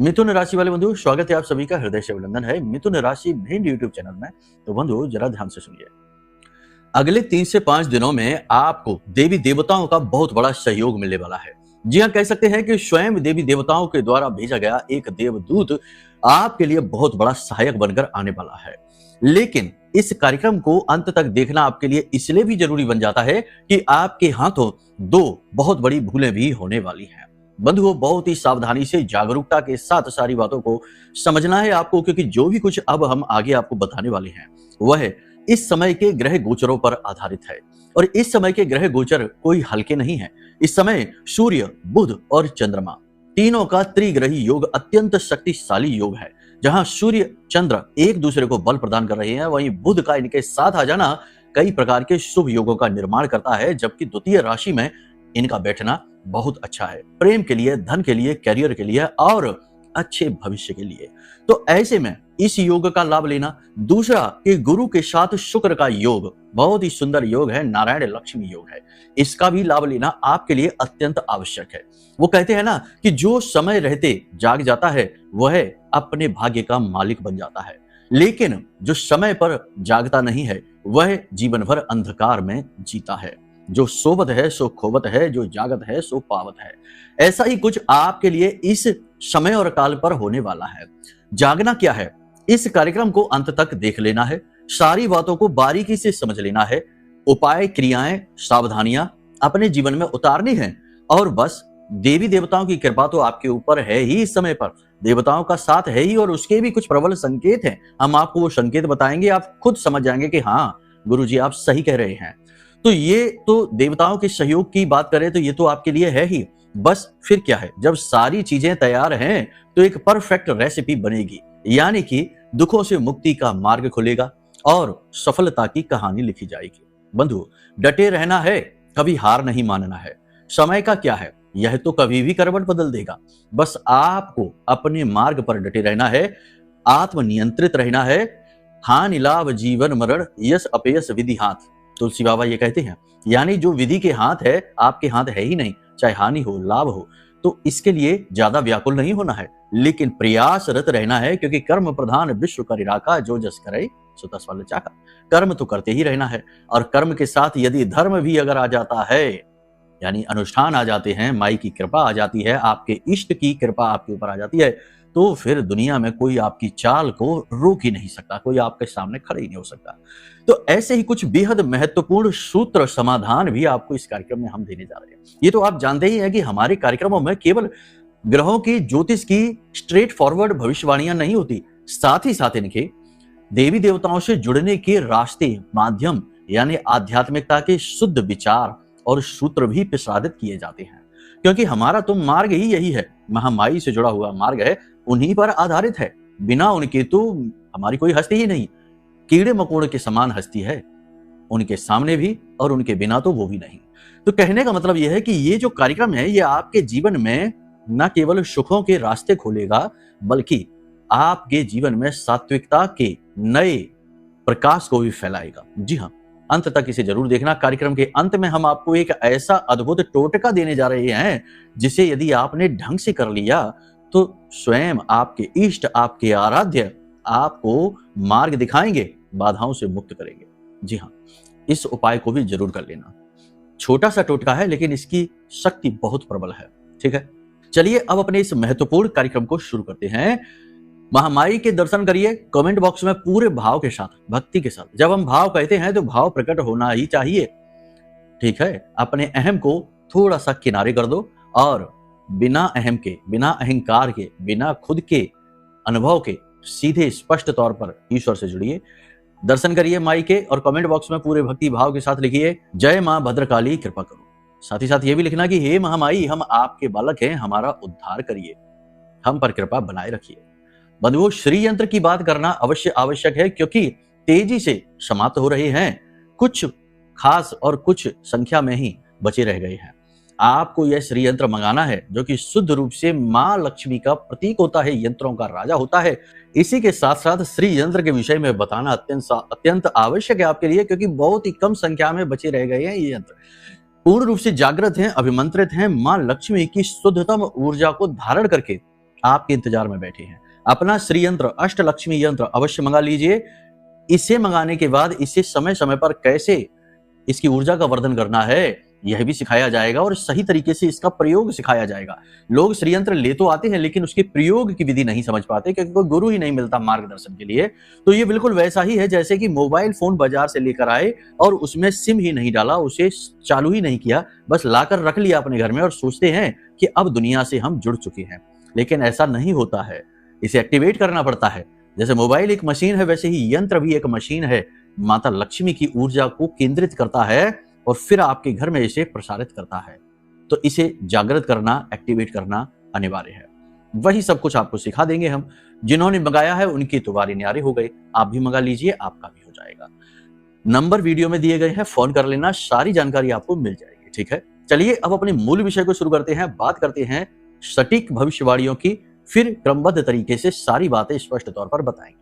मिथुन राशि वाले बंधु, स्वागत है आप सभी का हृदय से अभिनंदन है मिथुन राशि भिंड यूट्यूब चैनल में। तो बंधु जरा ध्यान से सुनिए। अगले 3 से 5 दिनों में आपको देवी देवताओं का बहुत बड़ा सहयोग मिलने वाला है। जी हाँ, कह सकते हैं कि स्वयं देवी देवताओं के द्वारा भेजा गया एक देवदूत आपके लिए बहुत बड़ा सहायक बनकर आने वाला है। लेकिन इस कार्यक्रम को अंत तक देखना आपके लिए इसलिए भी जरूरी बन जाता है कि आपके हाथों दो बहुत बड़ी भूलें भी होने वाली हैं। बंधुओं, बहुत ही सावधानी से जागरूकता के साथ सारी बातों को समझना है आपको, क्योंकि जो भी कुछ अब हम आगे आपको बताने वाले हैं वह इस समय के ग्रह गोचरों पर आधारित है। और इस समय के ग्रह गोचर कोई हल्के नहीं है। इस समय सूर्य, बुध और चंद्रमा तीनों का त्रिग्रही योग अत्यंत शक्तिशाली योग है। जहां सूर्य चंद्र एक दूसरे को बल प्रदान कर रहे हैं, वहीं बुध का इनके साथ आ जाना कई प्रकार के शुभ योगों का निर्माण करता है, जबकि द्वितीय राशि में इनका बैठना बहुत अच्छा है प्रेम के लिए, धन के लिए, करियर के लिए और अच्छे भविष्य के लिए। तो ऐसे में इस योग का लाभ लेना। दूसरा कि गुरु के साथ शुक्र का योग बहुत ही सुंदर योग है, नारायण लक्ष्मी योग है। इसका भी लाभ लेना आपके लिए अत्यंत आवश्यक है। वो कहते हैं ना कि जो समय रहते जाग जाता है वह अपने भाग्य का मालिक बन जाता है, लेकिन जो समय पर जागता नहीं है वह जीवन भर अंधकार में जीता है। जो सोवत है सो खोवत है, जो जागत है सो पावत है। ऐसा ही कुछ आपके लिए इस समय और काल पर होने वाला है। जागना क्या है, इस कार्यक्रम को अंत तक देख लेना है, सारी बातों को बारीकी से समझ लेना है, उपाय, क्रियाएं, सावधानियां अपने जीवन में उतारनी है। और बस देवी देवताओं की कृपा तो आपके ऊपर है ही, इस समय पर देवताओं का साथ है ही, और उसके भी कुछ प्रबल संकेत हैं। हम आपको वो संकेत बताएंगे, आप खुद समझ जाएंगे कि हाँ गुरुजी आप सही कह रहे हैं। तो ये तो देवताओं के सहयोग की बात करें तो ये तो आपके लिए है ही। बस फिर क्या है, जब सारी चीजें तैयार हैं तो एक परफेक्ट रेसिपी बनेगी, यानी कि दुखों से मुक्ति का मार्ग खुलेगा और सफलता की कहानी लिखी जाएगी। बंधु, डटे रहना है, कभी हार नहीं मानना है। समय का क्या है, यह तो कभी भी करवट बदल देगा। बस आपको अपने मार्ग पर डटे रहना है, आत्मनियंत्रित रहना है। हानि लाभ जीवन मरण, यश अपयश विधि हाथ, तुलसी बाबा ये कहते हैं। यानी जो विधि के हाथ है आपके हाथ है ही नहीं, चाहे हानि हो लाभ हो। तो इसके लिए ज्यादा व्याकुल नहीं होना है, लेकिन प्रयासरत रहना है, क्योंकि कर्म प्रधान विश्व करि राखा, जो जस करे सो तस फल चाखा। कर्म तो करते ही रहना है, और कर्म के साथ यदि धर्म भी अगर आ जाता है, यानी अनुष्ठान आ जाते हैं, माई की कृपा आ जाती है, आपके इष्ट की कृपा आपके ऊपर आ जाती है, तो फिर दुनिया में कोई आपकी चाल को रोक ही नहीं सकता, कोई आपके सामने खड़े ही नहीं हो सकता। तो ऐसे ही कुछ बेहद महत्वपूर्ण सूत्र समाधान भी आपको इस कार्यक्रम में हम देने जा रहे हैं। ये तो आप जानते ही हैं कि हमारे कार्यक्रमों में केवल ग्रहों की, ज्योतिष की स्ट्रेट फॉरवर्ड भविष्यवाणियां नहीं होती, साथ ही साथ इनके देवी देवताओं से जुड़ने के रास्ते, माध्यम, यानी आध्यात्मिकता के शुद्ध विचार और सूत्र भी प्रसारित किए जाते हैं। क्योंकि हमारा तो मार्ग ही यही है, महामाई से जुड़ा हुआ मार्ग है, उन्हीं पर आधारित है। बिना उनके तो हमारी कोई हस्ती ही नहीं, कीड़े मकोड़े के समान हस्ती है, उनके सामने भी और उनके बिना तो वो भी नहीं। तो कहने का मतलब यह है कि ये जो कार्यक्रम है ये आपके जीवन में न केवल सुखों के रास्ते खोलेगा, बल्कि आपके जीवन में सात्विकता के नए प्रकाश को भी फैलाएगा। जी हाँ, अंत तक इसे जरूर देखना। कार्यक्रम के अंत में हम आपको एक ऐसा अद्भुत टोटका देने जा रहे हैं जिसे यदि आपने ढंग से कर लिया तो स्वयं आपके इष्ट, आपके आराध्य आपको मार्ग दिखाएंगे, बाधाओं से मुक्त करेंगे। जी हाँ, इस उपाय को भी जरूर कर लेना। छोटा सा टोटका है लेकिन इसकी शक्ति बहुत प्रबल है। ठीक है, चलिए अब अपने इस महत्वपूर्ण कार्यक्रम को शुरू करते हैं। महामाई के दर्शन करिए, कमेंट बॉक्स में पूरे भाव के साथ, भक्ति के साथ। जब हम भाव कहते हैं तो भाव प्रकट होना ही चाहिए। ठीक है, अपने अहम को थोड़ा सा किनारे कर दो और बिना अहम के, बिना अहंकार के, बिना खुद के अनुभव के सीधे स्पष्ट तौर पर ईश्वर से जुड़िए, दर्शन करिए माई के, और कमेंट बॉक्स में पूरे भक्ति भाव के साथ लिखिए जय मां भद्रकाली कृपा करो। साथ ही साथ ये भी लिखना कि हे महामाई, हम आपके बालक हैं, हमारा उद्धार करिए, हम पर कृपा बनाए रखिए। बंधुओं, श्री यंत्र की बात करना अवश्य आवश्यक है, क्योंकि तेजी से समाप्त हो रहे हैं, कुछ खास और कुछ संख्या में ही बचे रह गए हैं। आपको यह श्री यंत्र मंगाना है जो कि शुद्ध रूप से मां लक्ष्मी का प्रतीक होता है, यंत्रों का राजा होता है। इसी के साथ साथ श्री यंत्र के विषय में बताना अत्यंत आवश्यक है आपके लिए, क्योंकि बहुत ही कम संख्या में बचे रह गए हैं ये यंत्र। पूर्ण रूप से जागृत हैं, अभिमंत्रित हैं, मां लक्ष्मी की शुद्धतम ऊर्जा को धारण करके आपके इंतजार में बैठे हैं। अपना श्री यंत्र, अष्टलक्ष्मी यंत्र अवश्य मंगा लीजिए। इसे मंगाने के बाद इसे समय समय पर कैसे इसकी ऊर्जा का वर्धन करना है यह भी सिखाया जाएगा और सही तरीके से इसका प्रयोग सिखाया जाएगा। लोग श्री यंत्र ले तो आते हैं लेकिन उसके प्रयोग की विधि नहीं समझ पाते क्योंकि कोई गुरु ही नहीं मिलता मार्गदर्शन के लिए। तो ये बिल्कुल वैसा ही है जैसे कि मोबाइल फोन बाजार से लेकर आए और उसमें सिम ही नहीं डाला, उसे चालू ही नहीं किया, बस लाकर रख लिया अपने घर में और सोचते हैं कि अब दुनिया से हम जुड़ चुके हैं। लेकिन ऐसा नहीं होता है, इसे एक्टिवेट करना पड़ता है। जैसे मोबाइल एक मशीन है वैसे ही यंत्र भी एक मशीन है। माता लक्ष्मी की ऊर्जा को केंद्रित करता है और फिर आपके घर में इसे प्रसारित करता है। तो इसे जागृत करना, एक्टिवेट करना अनिवार्य है। वही सब कुछ आपको सिखा देंगे हम। जिन्होंने मंगाया है उनकी तो वारी न्यारी हो गई, आप भी मंगा लीजिए, आपका भी हो जाएगा। नंबर वीडियो में दिए गए हैं, फोन कर लेना, सारी जानकारी आपको मिल जाएगी। ठीक है, चलिए अब अपने मूल विषय को शुरू करते हैं। बात करते हैं सटीक भविष्यवाणियों की, फिर क्रमबद्ध तरीके से सारी बातें स्पष्ट तौर पर बताएंगे।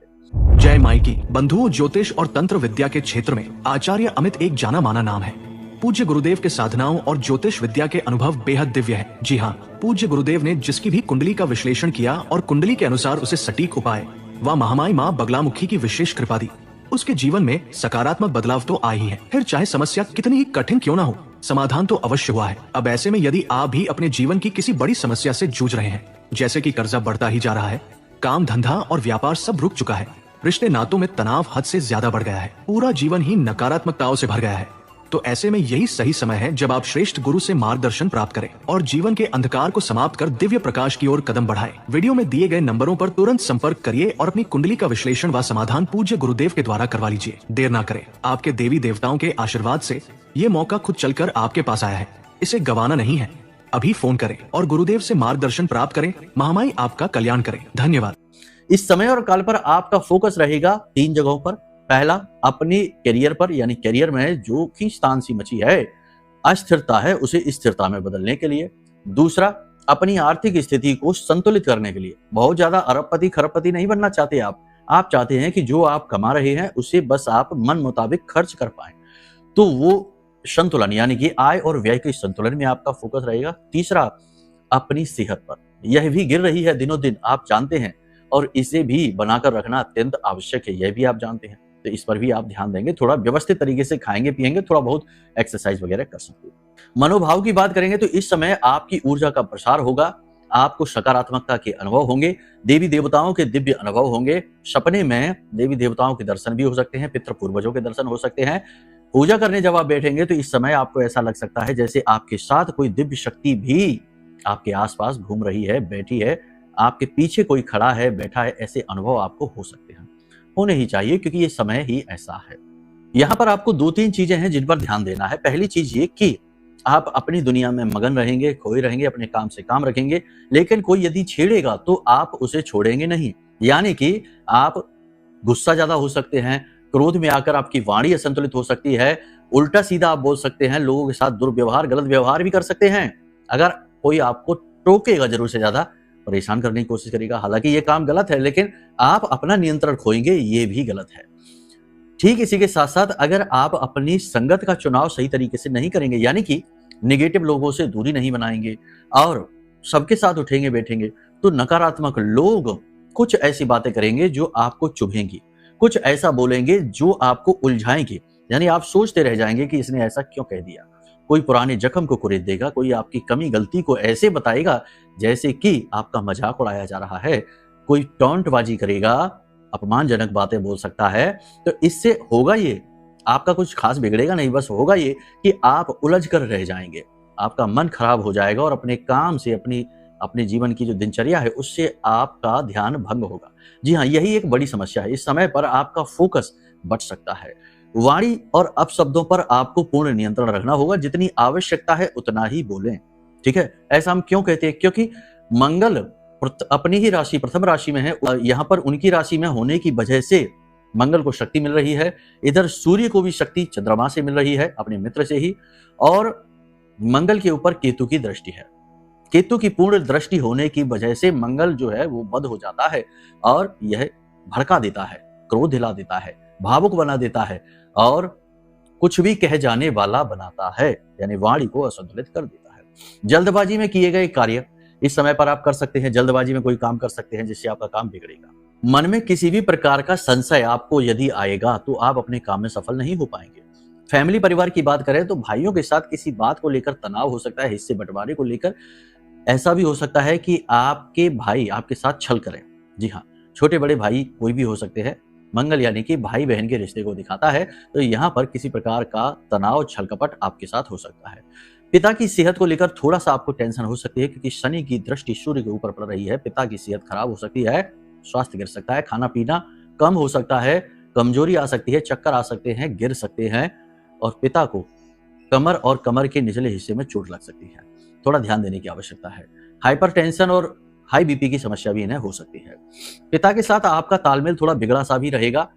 जय माई की। बंधुओं, ज्योतिष और तंत्र विद्या के क्षेत्र में आचार्य अमित एक जाना माना नाम है। पूज्य गुरुदेव के साधनाओं और ज्योतिष विद्या के अनुभव बेहद दिव्य है। जी हाँ, पूज्य गुरुदेव ने जिसकी भी कुंडली का विश्लेषण किया और कुंडली के अनुसार उसे सटीक उपाय व महामाई माँ बगलामुखी की विशेष कृपा दी, उसके जीवन में सकारात्मक बदलाव तो आ ही है। फिर चाहे समस्या कितनी ही कठिन क्यों ना हो, समाधान तो अवश्य हुआ है। अब ऐसे में यदि आप भी अपने जीवन की किसी बड़ी समस्या से जूझ रहे हैं, जैसे कि कर्जा बढ़ता ही जा रहा है, काम धंधा और व्यापार सब रुक चुका है, रिश्ते नातों में तनाव हद से ज्यादा बढ़ गया है, पूरा जीवन ही नकारात्मकताओं से भर गया है, तो ऐसे में यही सही समय है जब आप श्रेष्ठ गुरु से मार्गदर्शन प्राप्त करें और जीवन के अंधकार को समाप्त कर दिव्य प्रकाश की ओर कदम बढ़ाएं। वीडियो में दिए गए नंबरों पर तुरंत संपर्क करिए और अपनी कुंडली का विश्लेषण व समाधान पूज्य गुरुदेव के द्वारा करवा लीजिए। देर ना करें, आपके देवी देवताओं के आशीर्वाद से ये मौका खुद चलकर आपके पास आया है, इसे गंवाना नहीं है। अभी फोन करें और गुरुदेव से मार्गदर्शन प्राप्त करें। महामाई आपका कल्याण करें। धन्यवाद। इस समय और काल पर आपका फोकस रहेगा 3 जगहों पर। पहला, अपने करियर पर, यानी करियर में जो खींच तान सी मची है, अस्थिरता है, उसे स्थिरता में बदलने के लिए। दूसरा, अपनी आर्थिक स्थिति को संतुलित करने के लिए। बहुत ज्यादा अरबपति खरबपति नहीं बनना चाहते आप चाहते हैं कि जो आप कमा रहे हैं उसे बस आप मन मुताबिक खर्च कर पाए। तो वो संतुलन, यानी कि आय और व्यय के संतुलन में आपका फोकस रहेगा। तीसरा, अपनी सेहत पर, यह भी गिर रही है दिनों दिन, आप जानते हैं, और इसे भी बनाकर रखना अत्यंत आवश्यक है, यह भी आप जानते हैं। तो इस पर भी आप ध्यान देंगे, थोड़ा व्यवस्थित तरीके से खाएंगे पिएंगे, थोड़ा बहुत एक्सरसाइज वगैरह कर सकते हैं। मनोभाव की बात करेंगे तो इस समय आपकी ऊर्जा का प्रसार होगा, आपको सकारात्मकता के अनुभव होंगे, देवी देवताओं के दिव्य अनुभव होंगे। सपने में देवी देवताओं के दर्शन भी हो सकते हैं, पितृ पूर्वजों के दर्शन हो सकते हैं। पूजा करने जब आप बैठेंगे तो इस समय आपको ऐसा लग सकता है जैसे आपके साथ कोई दिव्य शक्ति भी आपके आसपास घूम रही है, बैठी है, आपके पीछे कोई खड़ा है, बैठा है। ऐसे अनुभव आपको हो सकते हैं, होने ही चाहिए, क्योंकि ये समय ही ऐसा है। यहाँ पर आपको 2-3 चीजें हैं जिन पर ध्यान देना है। पहली चीज ये कि आप अपनी दुनिया में मगन रहेंगे, खोए रहेंगे, अपने काम से काम रखेंगे, लेकिन कोई यदि छेड़ेगा तो आप उसे छोड़ेंगे नहीं। यानी कि आप गुस्सा ज्यादा हो सकते हैं, क्रोध में आकर आपकी वाणी असंतुलित हो सकती है, उल्टा सीधा आप बोल सकते हैं, लोगों के साथ दुर्व्यवहार, गलत व्यवहार भी कर सकते हैं। अगर कोई आपको टोकेगा, जरूर से ज्यादा परेशान करने की कोशिश करेगा, हालांकि ये काम गलत है, लेकिन आप अपना नियंत्रण खोएंगे, ये भी गलत है। ठीक इसी के साथ साथ अगर आप अपनी संगत का चुनाव सही तरीके से नहीं करेंगे, यानी कि नेगेटिव लोगों से दूरी नहीं बनाएंगे और सबके साथ उठेंगे बैठेंगे, तो नकारात्मक लोग कुछ ऐसी बातें करेंगे जो आपको चुभेंगी, कुछ ऐसा बोलेंगे जो आपको उलझाएंगे, यानी आप सोचते रह जाएंगे कि इसने ऐसा क्यों कह दिया। कोई पुराने जख्म को कुरेद देगा, कोई आपकी कमी गलती को ऐसे बताएगा जैसे कि आपका मजाक उड़ाया जा रहा है, कोई टॉन्टबाजी करेगा, अपमानजनक बातें बोल सकता है। तो इससे होगा ये, आपका कुछ खास बिगड़ेगा नहीं, बस होगा ये कि आप उलझ कर रह जाएंगे, आपका मन खराब हो जाएगा और अपने काम से, अपने जीवन की जो दिनचर्या है उससे आपका ध्यान भंग होगा। जी हाँ, यही एक बड़ी समस्या है। इस समय पर आपका फोकस बट सकता है। वाणी और अपशब्दों पर आपको पूर्ण नियंत्रण रखना होगा, जितनी आवश्यकता है उतना ही बोलें। ठीक है, ऐसा हम क्यों कहते हैं? क्योंकि मंगल अपनी ही राशि, प्रथम राशि में है, यहाँ पर उनकी राशि में होने की वजह से मंगल को शक्ति मिल रही है। इधर सूर्य को भी शक्ति चंद्रमा से मिल रही है, अपने मित्र से ही, और मंगल के ऊपर केतु की दृष्टि है। केतु की पूर्ण दृष्टि होने की वजह से मंगल जो है वो बद हो जाता है और यह भड़का देता है, क्रोध दिला देता है, भावुक बना देता है और कुछ भी कह जाने वाला बनाता है, यानी वाणी को असंतुलित कर देता है। जल्दबाजी में किए गए कार्य इस समय पर आप कर सकते हैं, जल्दबाजी में कोई काम कर सकते हैं जिससे आपका काम बिगड़ेगा। मन में किसी भी प्रकार का संशय आपको यदि आएगा तो आप अपने काम में सफल नहीं हो पाएंगे। फैमिली परिवार की बात करें तो भाइयों के साथ किसी बात को लेकर तनाव हो सकता है, हिस्से बंटवारे को लेकर। ऐसा भी हो सकता है कि आपके भाई आपके साथ छल करें। जी हाँ, छोटे बड़े भाई कोई भी हो सकते हैं। मंगल यानी कि भाई बहन के रिश्ते को दिखाता है, तो यहाँ पर किसी प्रकार का तनाव छल कपट आपके साथ हो सकता है। पिता की सेहत को लेकर थोड़ा सा आपको टेंशन हो सकती है, क्योंकि शनि की दृष्टि सूर्य के ऊपर पड़ रही है। पिता की सेहत खराब हो सकती है, स्वास्थ्य गिर सकता है, खाना पीना कम हो सकता है, कमजोरी आ सकती है, चक्कर आ सकते हैं, गिर सकते हैं, और पिता को कमर और कमर के निचले हिस्से में चोट लग सकती है। थोड़ा ध्यान देने की आवश्यकता है। हाइपरटेंशन और हाई बीपी की समस्या भी इन्हें हो सकती है। पिता के साथ आपका तालमेल थोड़ा बिगड़ा सा भी रहेगा,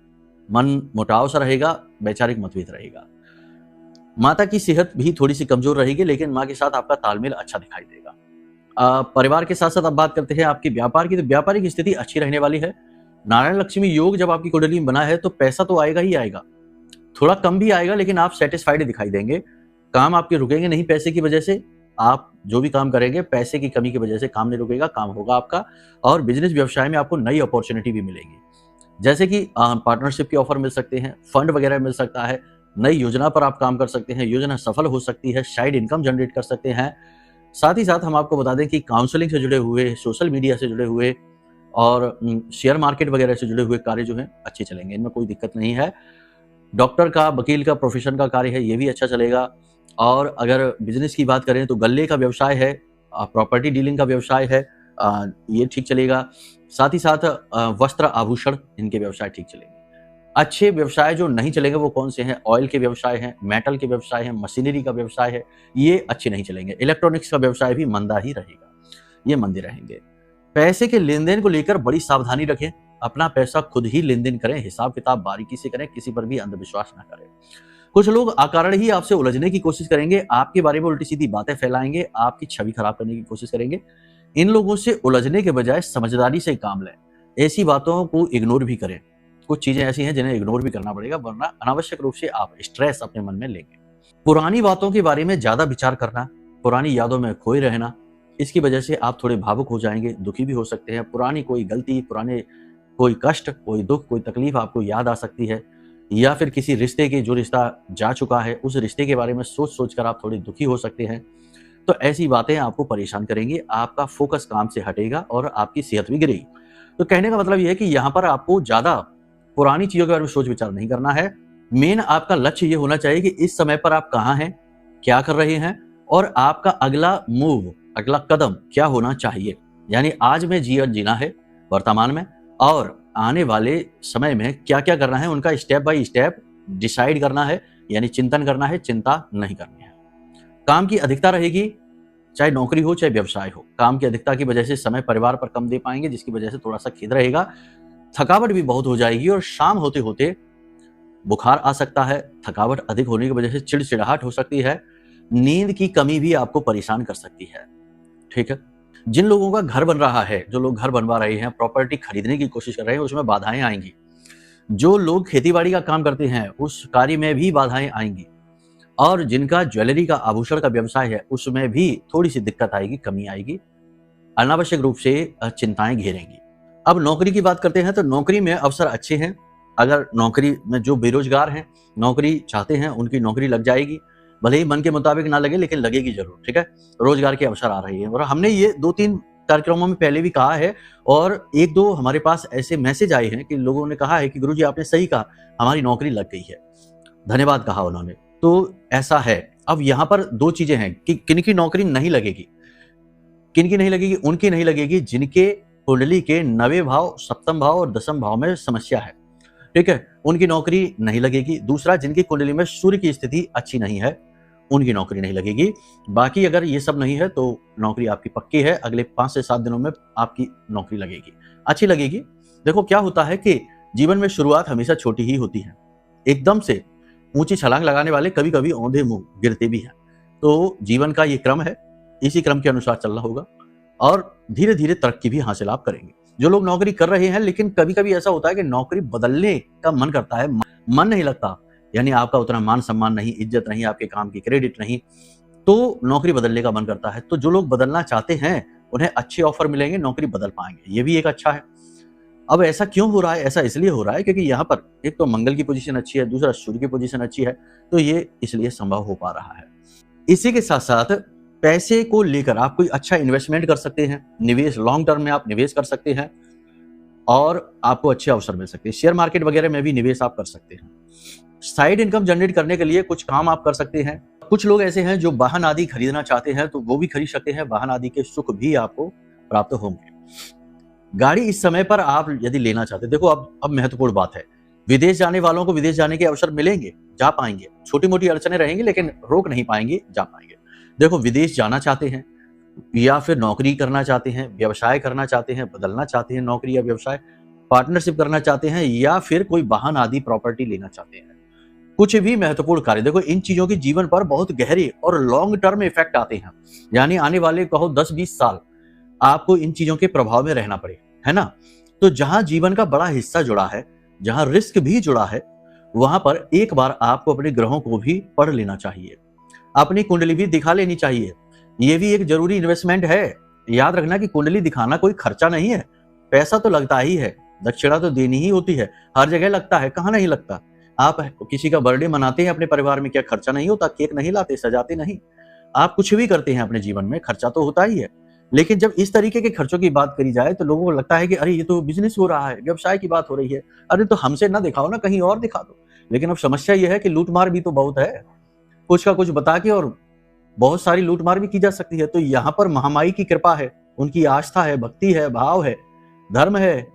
मन मुटाव सा रहेगा, वैचारिक मतभेद रहेगा। माता की सेहत भी थोड़ी सी कमजोर रहेगी, लेकिन माँ के साथ आपका तालमेल अच्छा दिखाई देगा। परिवार के साथ साथ अब बात करते हैं आपके व्यापार की, तो व्यापारिक स्थिति अच्छी रहने वाली है। नारायण लक्ष्मी योग जब आपकी कुंडली में बना है तो पैसा तो आएगा ही आएगा, थोड़ा कम भी आएगा, लेकिन आप सेटिस्फाइड दिखाई देंगे। काम आपके रुकेंगे नहीं पैसे की वजह से। आप जो भी काम करेंगे पैसे की कमी की वजह से काम नहीं रुकेगा, काम होगा आपका। और बिजनेस व्यवसाय में आपको नई अपॉर्चुनिटी भी मिलेगी, जैसे कि पार्टनरशिप के ऑफर मिल सकते हैं, फंड वगैरह मिल सकता है, नई योजना पर आप काम कर सकते हैं, योजना सफल हो सकती है, साइड इनकम जनरेट कर सकते हैं। साथ ही साथ हम आपको बता दें कि काउंसलिंग से जुड़े हुए, सोशल मीडिया से जुड़े हुए और शेयर मार्केट वगैरह से जुड़े हुए कार्य जो हैं अच्छे चलेंगे, इनमें कोई दिक्कत नहीं है। डॉक्टर का, वकील का प्रोफेशन का कार्य है, ये भी अच्छा चलेगा। और अगर बिजनेस की बात करें तो गल्ले का व्यवसाय है, प्रॉपर्टी डीलिंग का व्यवसाय है, ये ठीक चलेगा। साथ ही साथ वस्त्र आभूषण, इनके व्यवसाय ठीक चलेंगे। अच्छे व्यवसाय जो नहीं चलेंगे वो कौन से हैं? ऑयल के व्यवसाय हैं, मेटल के व्यवसाय हैं, मशीनरी का व्यवसाय है, ये अच्छे नहीं चलेंगे। इलेक्ट्रॉनिक्स का व्यवसाय भी मंदा ही रहेगा, ये मंदे रहेंगे। पैसे के लेन देन को लेकर बड़ी सावधानी रखें, अपना पैसा खुद ही लेन देन करें, हिसाब किताब बारीकी से करें, किसी पर भी अंधविश्वास ना करें। कुछ लोग अकारण ही आपसे उलझने की कोशिश करेंगे, आपके बारे में उल्टी सीधी बातें फैलाएंगे, आपकी छवि खराब करने की कोशिश करेंगे। इन लोगों से उलझने के बजाय समझदारी से काम लें, ऐसी बातों को इग्नोर भी करें। कुछ चीजें ऐसी हैं जिन्हें इग्नोर भी करना पड़ेगा, वरना अनावश्यक रूप से आप स्ट्रेस अपने मन में लेंगे। पुरानी बातों के बारे में ज्यादा विचार करना, पुरानी यादों में खोए रहना, इसकी वजह से आप थोड़े भावुक हो जाएंगे, दुखी भी हो सकते हैं। पुरानी कोई गलती, पुराने कोई कष्ट, कोई दुख, कोई तकलीफ आपको याद आ सकती है, या फिर किसी रिश्ते के, जो रिश्ता जा चुका है उस रिश्ते के बारे में सोच सोच कर आप थोड़े दुखी हो सकते हैं। तो ऐसी बातें आपको परेशान करेंगी, आपका फोकस काम से हटेगा और आपकी सेहत भी गिरेगी। तो कहने का मतलब यह है कि यहाँ पर आपको ज्यादा पुरानी चीजों के बारे में सोच विचार नहीं करना है। मेन आपका लक्ष्य ये होना चाहिए कि इस समय पर आप कहाँ हैं, क्या कर रहे हैं, और आपका अगला मूव, अगला कदम क्या होना चाहिए। यानी आज में जीना है वर्तमान में, और आने वाले समय में क्या क्या करना है, उनका स्टेप बाय स्टेप डिसाइड करना है, यानी चिंतन करना है, चिंता नहीं करनी है। काम की अधिकता रहेगी, चाहे नौकरी हो चाहे व्यवसाय हो। काम की अधिकता की वजह से समय परिवार पर कम दे पाएंगे, जिसकी वजह से थोड़ा सा खेद रहेगा, थकावट भी बहुत हो जाएगी, और शाम होते होते बुखार आ सकता है। थकावट अधिक होने की वजह से चिड़चिड़ाहट हो सकती है, नींद की कमी भी आपको परेशान कर सकती है। ठीक है, जिन लोगों का घर बन रहा है, जो लोग घर बनवा रहे हैं, प्रॉपर्टी खरीदने की कोशिश कर रहे हैं, उसमें बाधाएं आएंगी। जो लोग खेतीबाड़ी का काम करते हैं उस कार्य में भी बाधाएं आएंगी, और जिनका ज्वेलरी का, आभूषण का व्यवसाय है उसमें भी थोड़ी सी दिक्कत आएगी, कमी आएगी, अनावश्यक रूप से चिंताएं घेरेंगी। अब नौकरी की बात करते हैं तो नौकरी में अवसर अच्छे हैं। अगर नौकरी में जो बेरोजगार हैं, नौकरी चाहते हैं, उनकी नौकरी लग जाएगी। भले ही मन के मुताबिक ना लगे, लेकिन लगेगी जरूर। ठीक है, रोजगार के अवसर आ रहे हैं, और हमने ये 2-3 कार्यक्रमों में पहले भी कहा है, और 1-2 हमारे पास ऐसे मैसेज आए हैं कि लोगों ने कहा है कि गुरुजी आपने सही कहा, हमारी नौकरी लग गई है, धन्यवाद कहा उन्होंने। तो ऐसा है। अब यहाँ पर 2 चीजें हैं कि किनकी नौकरी नहीं लगेगी। किनकी नहीं लगेगी? उनकी नहीं लगेगी जिनके कुंडली के 9वें भाव, 7वें भाव और 10वें भाव में समस्या है। ठीक है, उनकी नौकरी नहीं लगेगी। दूसरा, जिनकी कुंडली में सूर्य की स्थिति अच्छी नहीं है, उनकी नौकरी नहीं लगेगी। बाकी अगर ये सब नहीं है तो नौकरी आपकी पक्की है, अगले 5 से 7 दिनों में आपकी नौकरी लगेगी, अच्छी लगेगी। देखो क्या होता है कि जीवन में शुरुआत हमेशा छोटी ही होती है। एकदम से ऊंची छलांग लगाने वाले कभी कभी औंधे मुंह गिरते भी हैं। तो जीवन का ये क्रम है, इसी क्रम के अनुसार चलना होगा, और धीरे धीरे तरक्की भी हासिल आप करेंगे। जो लोग नौकरी कर रहे हैं, लेकिन कभी कभी ऐसा होता है कि नौकरी बदलने का मन करता है, मन नहीं लगता, यानी आपका उतना मान सम्मान नहीं, इज्जत नहीं, आपके काम की क्रेडिट नहीं, तो नौकरी बदलने का मन करता है। तो जो लोग बदलना चाहते हैं उन्हें अच्छे ऑफर मिलेंगे, नौकरी बदल पाएंगे, ये भी एक अच्छा है। अब ऐसा क्यों हो रहा है? ऐसा इसलिए हो रहा है क्योंकि यहाँ पर एक तो मंगल की पोजीशन अच्छी है, दूसरा सूर्य की पोजीशन अच्छी है, तो ये इसलिए संभव हो पा रहा है। इसी के साथ साथ पैसे को लेकर आप कोई अच्छा इन्वेस्टमेंट कर सकते हैं, निवेश लॉन्ग टर्म में आप निवेश कर सकते हैं और आपको अच्छे अवसर मिल सकते हैं। शेयर मार्केट वगैरह में भी निवेश आप कर सकते हैं। साइड इनकम जनरेट करने के लिए कुछ काम आप कर सकते हैं। कुछ लोग ऐसे हैं जो वाहन आदि खरीदना चाहते हैं, तो वो भी खरीद सकते हैं, वाहन आदि के सुख भी आपको प्राप्त होंगे। गाड़ी इस समय पर आप यदि लेना चाहते हैं, देखो अब महत्वपूर्ण बात है, विदेश जाने वालों को विदेश जाने के अवसर मिलेंगे, जा पाएंगे, छोटी मोटी अड़चने रहेंगी लेकिन रोक नहीं पाएंगे, जा पाएंगे। देखो, विदेश जाना चाहते हैं या फिर नौकरी करना चाहते हैं, व्यवसाय करना चाहते हैं, बदलना चाहते हैं नौकरी या व्यवसाय, पार्टनरशिप करना चाहते हैं या फिर कोई वाहन आदि प्रॉपर्टी लेना चाहते हैं, कुछ भी महत्वपूर्ण कार्य, देखो इन चीजों के जीवन पर बहुत गहरे और लॉन्ग टर्म इफेक्ट आते हैं। यानी आने वाले कहो 10-20 साल आपको इन चीजों के प्रभाव में रहना पड़े, है ना। तो जहां जीवन का बड़ा हिस्सा जुड़ा है, जहां रिस्क भी जुड़ा है, वहां पर एक बार आपको अपने ग्रहों को भी पढ़ लेना चाहिए, अपनी कुंडली भी दिखा लेनी चाहिए। ये भी एक जरूरी इन्वेस्टमेंट है। याद रखना कि कुंडली दिखाना कोई खर्चा नहीं है, पैसा तो लगता ही है, दक्षिणा तो देनी ही होती है, हर जगह लगता है, कहाँ नहीं लगता। आप किसी का बर्थडे मनाते हैं अपने परिवार में, क्या खर्चा नहीं होता? केक नहीं लाते, सजाते नहीं, आप कुछ भी करते हैं अपने जीवन में, खर्चा तो होता ही है। लेकिन जब इस तरीके के खर्चों की बात करी जाए तो लोगों को लगता है कि अरे ये तो बिजनेस हो रहा है, व्यवसाय की बात हो रही है, अरे तो हमसे ना दिखाओ ना, कहीं और दिखा दो। लेकिन अब समस्या यह है कि लूटमार भी तो बहुत है, कुछ का कुछ बता के और बहुत सारी लूटमार भी की जा सकती है। तो यहाँ पर महामाई की कृपा है, उनकी आस्था है, भक्ति है, भाव है, धर्म है,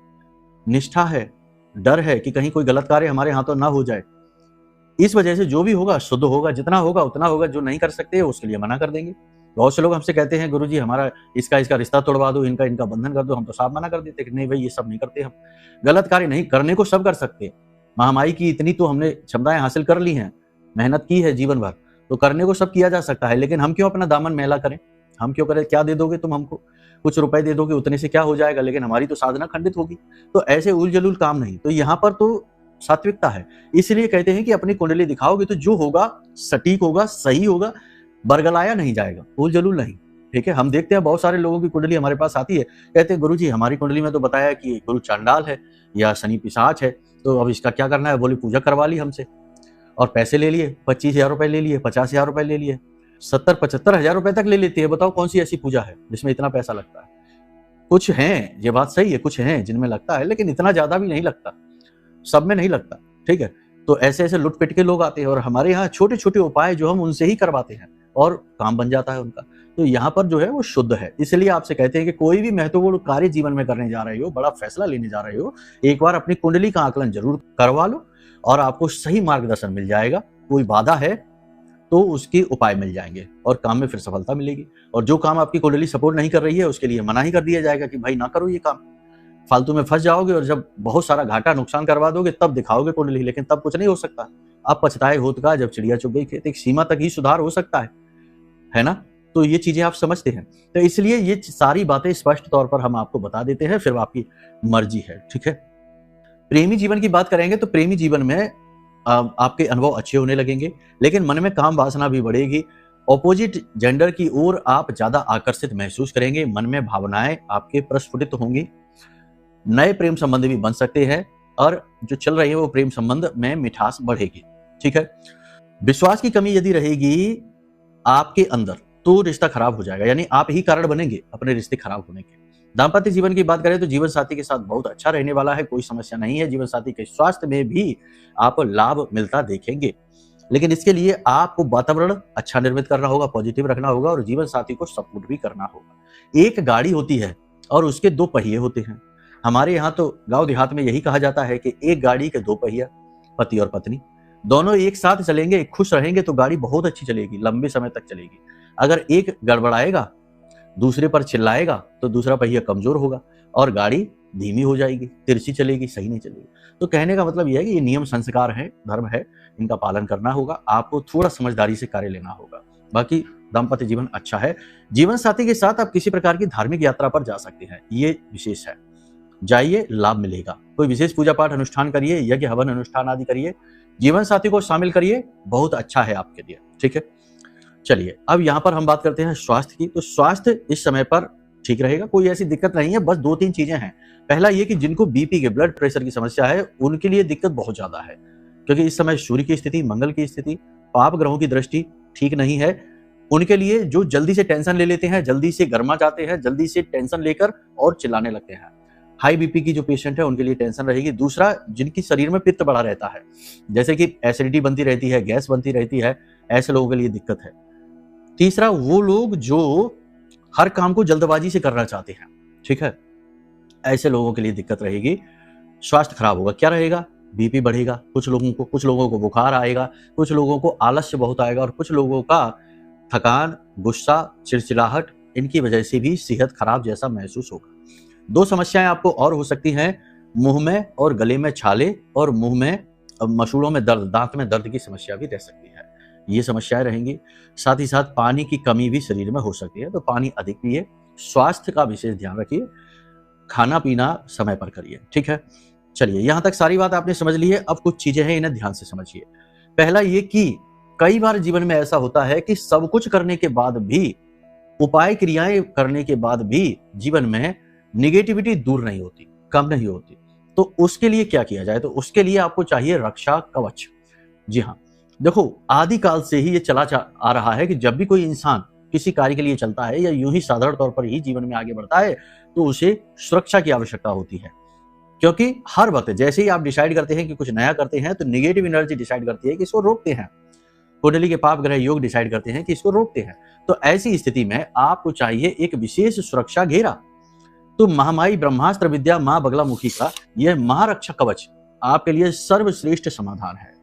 निष्ठा है, डर है कि कहीं कोई गलत कार्य हमारे हाथों ना हो जाए। इस वजह से जो भी होगा शुद्ध होगा, जितना होगा उतना होगा, जो नहीं कर सकते उसके लिए मना कर देंगे। बहुत से लोग हमसे कहते हैं गुरुजी हमारा इसका रिश्ता तोड़वा दो, इनका बंधन कर दो, हम तो साफ मना कर देते कि नहीं भाई ये सब नहीं करते हम, गलत कार्य नहीं करने को सब कर सकते। महामाई की इतनी तो हमने क्षमताएं हासिल कर ली हैं, मेहनत की है जीवन भर, तो करने को सब किया जा सकता है। लेकिन हम क्यों अपना दामन मैला करें, हम क्यों करें? क्या दे दोगे तुम हमको? कुछ रुपए दे दोगे, उतने से क्या हो जाएगा, लेकिन हमारी तो साधना खंडित होगी। तो ऐसे उल जलूल काम नहीं। तो यहाँ पर तो सात्विकता है, इसलिए कहते हैं कि अपनी कुंडली दिखाओगे तो जो होगा सटीक होगा, सही होगा, बरगलाया नहीं जाएगा, उल जलूल नहीं। ठीक है, हम देखते हैं बहुत सारे लोगों की कुंडली हमारे पास आती है, कहते हैं गुरुजी हमारी कुंडली में तो बताया कि गुरु चांडाल है या शनि पिशाच है, तो अब इसका क्या करना है? बोली पूजा करवा ली हमसे और पैसे ले लिए, 25,000 रुपए ले लिए, 50,000 रुपए ले लिए, 70-75,000 रुपए तक ले लेती है। बताओ कौन सी ऐसी पूजा है जिसमें इतना पैसा लगता है? कुछ हैं, ये बात सही है, कुछ हैं जिनमें लगता है, लेकिन इतना ज्यादा भी नहीं लगता, सब में नहीं लगता। ठीक है, तो ऐसे ऐसे लुटपिट के लोग आते हैं और हमारे यहाँ छोटे छोटे उपाय जो हम उनसे ही करवाते हैं और काम बन जाता है उनका। तो यहाँ पर जो है वो शुद्ध है। इसलिए आपसे कहते हैं कि कोई भी महत्वपूर्ण कार्य जीवन में करने जा रहे हो, बड़ा फैसला लेने जा रहे हो, एक बार अपनी कुंडली का आकलन जरूर करवा लो और आपको सही मार्गदर्शन मिल जाएगा। कोई बाधा है तो उसके उपाय मिल जाएंगे और काम में फिर सफलता मिलेगी। और जो काम आपकी कुंडली सपोर्ट नहीं कर रही है उसके लिए मना ही कर दिया जाएगा कि भाई ना करो ये काम, फालतू में फंस जाओगे और जब बहुत सारा घाटा नुकसान करवा दोगे तब दिखाओगे कुंडली, लेकिन तब कुछ नहीं हो सकता। आप पछताए होत का जब चिड़िया चुग गई खेत, एक सीमा तक ही सुधार हो सकता है ना। तो ये चीजें आप समझते हैं, तो इसलिए ये सारी बातें स्पष्ट तौर पर हम आपको बता देते हैं, फिर आपकी मर्जी है। ठीक है, प्रेमी जीवन की बात करेंगे तो प्रेमी जीवन में आपके अनुभव अच्छे होने लगेंगे, लेकिन मन में काम वासना भी बढ़ेगी। ऑपोजिट जेंडर की ओर आप ज्यादा आकर्षित महसूस करेंगे, मन में भावनाएं आपके प्रस्फुटित होंगी, नए प्रेम संबंध भी बन सकते हैं और जो चल रहे हैं वो प्रेम संबंध में मिठास बढ़ेगी। ठीक है, विश्वास की कमी यदि रहेगी आपके अंदर तो रिश्ता खराब हो जाएगा, यानी आप ही कारण बनेंगे अपने रिश्ते खराब होने के। दाम्पत्य जीवन की बात करें तो जीवन साथी के साथ बहुत अच्छा रहने वाला है, कोई समस्या नहीं है। जीवन साथी के स्वास्थ्य में भी आप लाभ मिलता देखेंगे, लेकिन इसके लिए आपको वातावरण अच्छा निर्मित करना होगा, पॉजिटिव रखना होगा और जीवन साथी को सपोर्ट भी करना होगा। एक गाड़ी होती है और उसके 2 पहिए होते हैं। हमारे यहाँ तो गांव देहात में यही कहा जाता है कि एक गाड़ी के 2 पहिया, पति और पत्नी दोनों एक साथ चलेंगे, खुश रहेंगे तो गाड़ी बहुत अच्छी चलेगी, लंबे समय तक चलेगी। अगर एक गड़बड़ाएगा, दूसरे पर चिल्लाएगा तो दूसरा पहिया कमजोर होगा और गाड़ी धीमी हो जाएगी, तिरछी चलेगी, सही नहीं चलेगी। तो कहने का मतलब यह है कि ये नियम संस्कार है, धर्म है, इनका पालन करना होगा, आपको थोड़ा समझदारी से कार्य लेना होगा। बाकी दाम्पत्य जीवन अच्छा है। जीवन साथी के साथ आप किसी प्रकार की धार्मिक यात्रा पर जा सकते हैं, ये विशेष है, जाइए, लाभ मिलेगा। कोई विशेष पूजा पाठ अनुष्ठान करिए, यज्ञ हवन अनुष्ठान आदि करिए, जीवन साथी को शामिल करिए, बहुत अच्छा है आपके लिए। ठीक है, चलिए अब यहाँ पर हम बात करते हैं स्वास्थ्य की। तो स्वास्थ्य इस समय पर ठीक रहेगा, कोई ऐसी दिक्कत नहीं है। बस 2-3 चीजें हैं। पहला ये कि जिनको बीपी के ब्लड प्रेशर की समस्या है उनके लिए दिक्कत बहुत ज्यादा है, क्योंकि इस समय सूर्य की स्थिति, मंगल की स्थिति, पाप ग्रहों की दृष्टि ठीक नहीं है। उनके लिए जो जल्दी से टेंशन ले लेते हैं, जल्दी से गर्मा जाते हैं, जल्दी से टेंशन लेकर और चिल्लाने लगते हैं, हाई बीपी की जो पेशेंट है उनके लिए टेंशन रहेगी। दूसरा, जिनकी शरीर में पित्त बढ़ा रहता है, जैसे कि एसिडिटी बनती रहती है, गैस बनती रहती है, ऐसे लोगों के लिए दिक्कत है। तीसरा, वो लोग जो हर काम को जल्दबाजी से करना चाहते हैं, ठीक है, ऐसे लोगों के लिए दिक्कत रहेगी। स्वास्थ्य खराब होगा। क्या रहेगा? बीपी बढ़ेगा, कुछ लोगों को बुखार आएगा, कुछ लोगों को आलस्य बहुत आएगा, और कुछ लोगों का थकान, गुस्सा, चिड़चिड़ाहट, इनकी वजह से भी सेहत खराब जैसा महसूस होगा। 2 समस्याएं आपको और हो सकती हैं, मुंह में और गले में छाले, और मुंह में मसूड़ों में दर्द, दांत में दर्द की समस्या भी रह सकती है। ये समस्याएं रहेंगी। साथ ही साथ पानी की कमी भी शरीर में हो सकती है, तो पानी अधिक पिए। स्वास्थ्य का विशेष ध्यान रखिए। खाना पीना समय पर करिए, ठीक है। चलिए, यहां तक सारी बात आपने समझ ली है। अब कुछ चीजें हैं, इन्हें ध्यान से समझिए। पहला ये कि कई बार जीवन में ऐसा होता है कि सब कुछ करने के बाद भी, उपाय क्रियाएं करने के बाद भी जीवन में निगेटिविटी दूर नहीं होती, कम नहीं होती। तो उसके लिए क्या किया जाए? तो उसके लिए आपको चाहिए रक्षा कवच। जी हाँ, देखो, आदिकाल से ही ये चला आ रहा है कि जब भी कोई इंसान किसी कार्य के लिए चलता है या यूं ही साधारण तौर पर ही जीवन में आगे बढ़ता है, तो उसे सुरक्षा की आवश्यकता होती है। क्योंकि हर वक्त जैसे ही आप डिसाइड करते हैं कि कुछ नया करते हैं, तो नेगेटिव एनर्जी डिसाइड करती है कि इसको रोकते हैं। कुंडली के पाप ग्रह योग डिसाइड करते हैं कि इसको रोकते हैं। तो ऐसी स्थिति में आपको चाहिए एक विशेष सुरक्षा घेरा। तो महामाई ब्रह्मास्त्र विद्या मां बगलामुखी का यह महारक्षा कवच आपके लिए सर्वश्रेष्ठ समाधान है।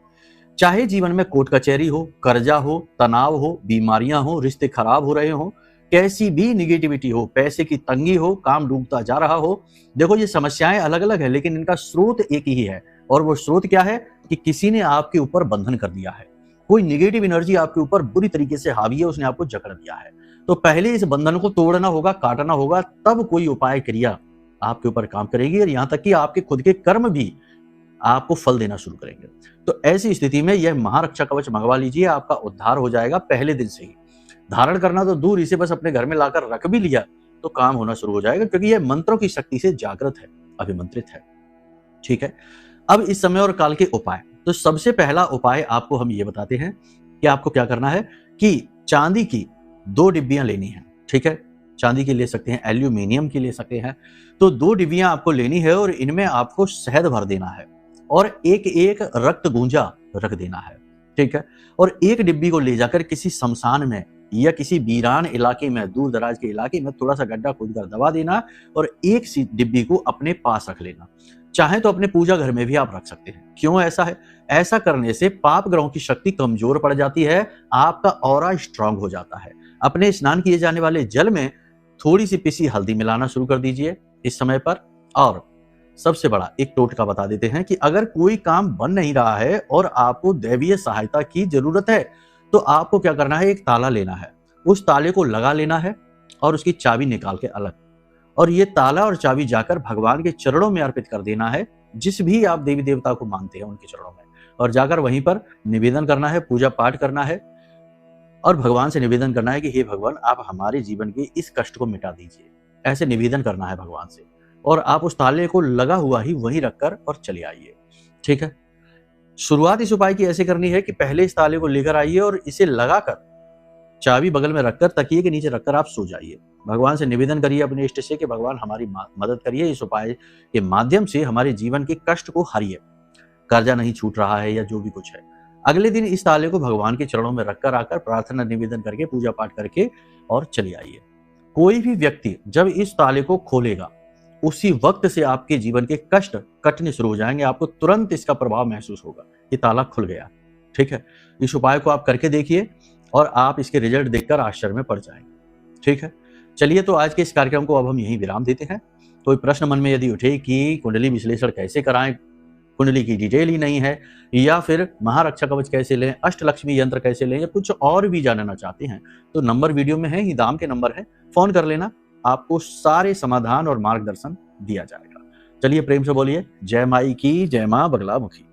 चाहे जीवन में कोर्ट कचहरी हो, कर्जा हो, तनाव हो, बीमारियां हो, रिश्ते खराब हो रहे हो, कैसी भी निगेटिविटी हो, पैसे की तंगी हो, काम डूबता जा रहा हो, देखो ये समस्याएं अलग अलग है, लेकिन इनका स्रोत एक ही है। और वो स्रोत क्या है? कि किसी ने आपके ऊपर बंधन कर दिया है। कोई निगेटिव एनर्जी आपके ऊपर बुरी तरीके से हावी है, उसने आपको जकड़ दिया है। तो पहले इस बंधन को तोड़ना होगा, काटना होगा, तब कोई उपाय क्रिया आपके ऊपर काम करेगी। और यहां तक कि आपके खुद के कर्म भी आपको फल देना शुरू करेंगे। तो ऐसी स्थिति में यह महारक्षा कवच मंगवा लीजिए, आपका उद्धार हो जाएगा पहले दिन से ही। धारण करना तो दूर, इसे बस अपने घर में लाकर रख भी लिया तो काम होना शुरू हो जाएगा, क्योंकि यह मंत्रों की शक्ति से जागृत है, अभिमंत्रित है, ठीक है। अब इस समय और काल के उपाय। तो सबसे पहला उपाय आपको हम ये बताते हैं कि आपको क्या करना है कि चांदी की 2 डिब्बियां लेनी है, ठीक है। चांदी की ले सकते हैं, एल्यूमिनियम की ले सकते हैं। तो 2 डिब्बियां आपको लेनी है और इनमें आपको शहद भर देना है और एक रक्त गूंजा रख देना है, ठीक है। और एक डिब्बी को ले जाकर किसी शमशान में या किसी वीरान इलाके में, दूर दराज के इलाके में थोड़ा सा गड्ढा खोदकर दबा देना और एक सी डिब्बी को अपने पास रख लेना। चाहे तो अपने पूजा घर में भी आप रख सकते हैं। क्यों ऐसा है? ऐसा करने से पाप ग्रहों की शक्ति कमजोर पड़ जाती है, आपका ऑरा स्ट्रांग हो जाता है। अपने स्नान किए जाने वाले जल में थोड़ी सी पिसी हल्दी मिलाना शुरू कर दीजिए इस समय पर। और सबसे बड़ा एक टोटका बता देते हैं कि अगर कोई काम बन नहीं रहा है और आपको दैवीय सहायता की जरूरत है, तो आपको क्या करना है? एक ताला लेना है, उस ताले को लगा लेना है और उसकी चाबी निकाल के अलग, और ये ताला और चाबी जाकर भगवान के चरणों में अर्पित कर देना है, जिस भी आप देवी देवता को मानते हैं उनके चरणों में, और जाकर वहीं पर निवेदन करना है, पूजा पाठ करना है और भगवान से निवेदन करना है कि हे भगवान, आप हमारे जीवन के इस कष्ट को मिटा दीजिए। ऐसे निवेदन करना है भगवान से, और आप उस ताले को लगा हुआ ही वहीं रखकर और चले आइए, ठीक है। शुरुआत इस उपाय की ऐसे करनी है कि पहले इस ताले को लेकर आइए और इसे लगाकर चाबी बगल में रखकर तकिए के नीचे रखकर आप सो जाइए। भगवान से निवेदन करिए अपने इष्ट से कि भगवान हमारी मदद करिए, इस उपाय के माध्यम से हमारे जीवन के कष्ट को हरिए, कर्जा नहीं छूट रहा है या जो भी कुछ है। अगले दिन इस ताले को भगवान के चरणों में रखकर आकर प्रार्थना निवेदन करके पूजा पाठ करके और चले आइए। कोई भी व्यक्ति जब इस ताले को खोलेगा, उसी वक्त से आपके जीवन के कष्ट कटने शुरू हो जाएंगे। आपको तुरंत इसका प्रभाव महसूस होगा, ये ताला खुल गया, ठीक है। इस उपाय को आप करके देखिए और आप इसके रिजल्ट देखकर आश्चर्य में पड़ जाएंगे, ठीक है। चलिए, तो आज के इस कार्यक्रम को अब हम यहीं विराम देते हैं। कोई प्रश्न मन में यदि उठे कि कुंडली विश्लेषण कैसे कराएं, कुंडली की डिटेल ही नहीं है, या फिर महारक्षा कवच कैसे लें, अष्टलक्ष्मी यंत्र कैसे लें, या कुछ और भी जानना चाहते हैं, तो नंबर वीडियो में है, ही दाम के नंबर है, फोन कर लेना, आपको सारे समाधान और मार्गदर्शन दिया जाएगा। चलिए, प्रेम से बोलिए जय माई की, जय मां बगलामुखी।